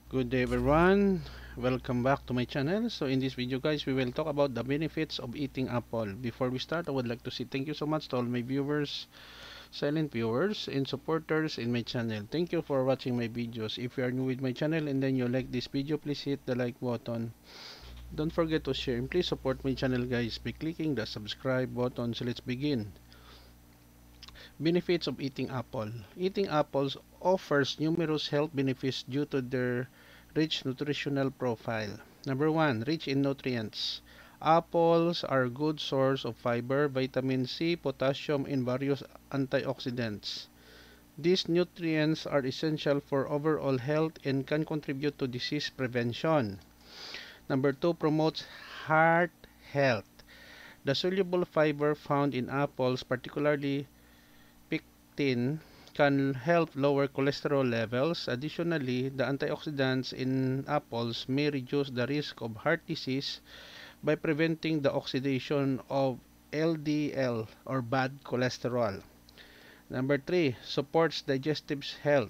Good day everyone, welcome back to my channel. So in this video guys, we will talk about the benefits of eating apple. Before we start, I would like to say thank you so much to all my viewers, silent viewers and supporters in my channel. Thank you for watching my videos. If you are new with my channel and then you like this video, please hit the like button. Don't forget to share and please support my channel guys by clicking the subscribe button. So let's begin. Benefits of eating apple. Eating apples offers numerous health benefits due to their rich nutritional profile. Number 1, rich in nutrients. Apples are a good source of fiber, vitamin C, potassium, and various antioxidants. These nutrients are essential for overall health and can contribute to disease prevention. Number 2, promotes heart health. The soluble fiber found in apples, particularly pectin, can help lower cholesterol levels. Additionally, the antioxidants in apples may reduce the risk of heart disease by preventing the oxidation of LDL or bad cholesterol. Number 3, supports digestive health.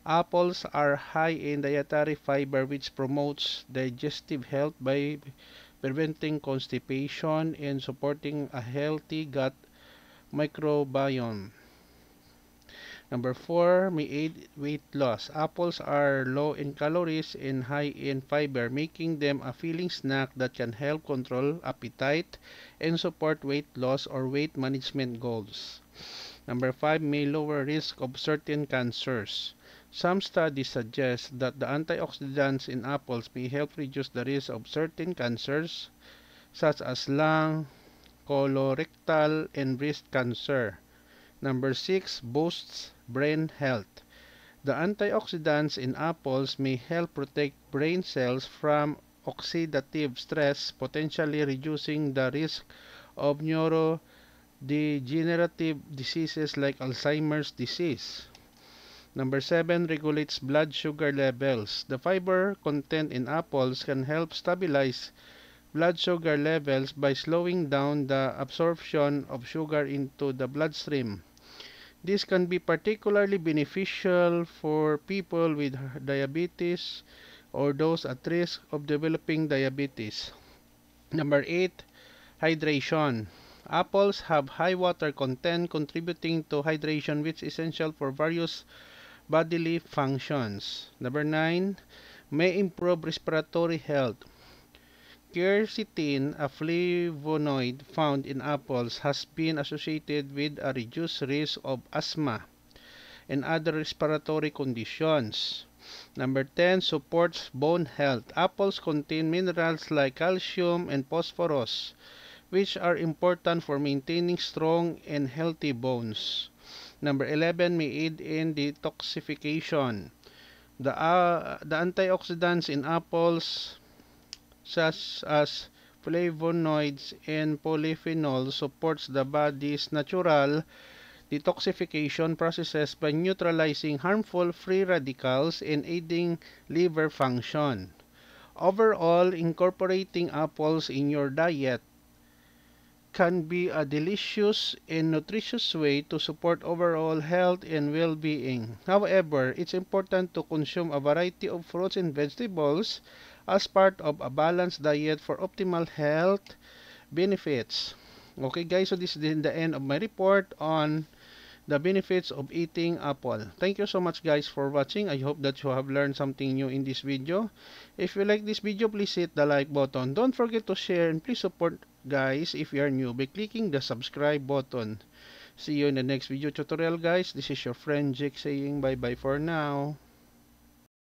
Apples are high in dietary fiber which promotes digestive health by preventing constipation and supporting a healthy gut microbiome. Number 4, may aid weight loss. Apples are low in calories and high in fiber, making them a filling snack that can help control appetite and support weight loss or weight management goals. Number 5, may lower risk of certain cancers. Some studies suggest that the antioxidants in apples may help reduce the risk of certain cancers such as lung, colorectal, and breast cancer. Number 6, boosts brain health. The antioxidants in apples may help protect brain cells from oxidative stress, potentially reducing the risk of neurodegenerative diseases like Alzheimer's disease. Number 7, regulates blood sugar levels. The fiber content in apples can help stabilize blood sugar levels by slowing down the absorption of sugar into the bloodstream. This can be particularly beneficial for people with diabetes or those at risk of developing diabetes. Number 8, hydration. Apples have high water content contributing to hydration which is essential for various bodily functions. Number 9, may improve respiratory health. Quercetin, a flavonoid found in apples, has been associated with a reduced risk of asthma and other respiratory conditions. Number 10, supports bone health. Apples contain minerals like calcium and phosphorus, which are important for maintaining strong and healthy bones. Number 11, may aid in detoxification. The antioxidants in apples such as flavonoids and polyphenols supports the body's natural detoxification processes by neutralizing harmful free radicals and aiding liver function. Overall, incorporating apples in your diet can be a delicious and nutritious way to support overall health and well-being. However, it's important to consume a variety of fruits and vegetables as part of a balanced diet for optimal health benefits. Okay guys, so this is the end of my report on the benefits of eating apple. Thank you so much guys for watching. I hope that you have learned something new in this video. If you like this video, please hit the like button. Don't forget to share and please support guys if you are new by clicking the subscribe button. See you in the next video tutorial guys. This is your friend Jake saying bye bye for now.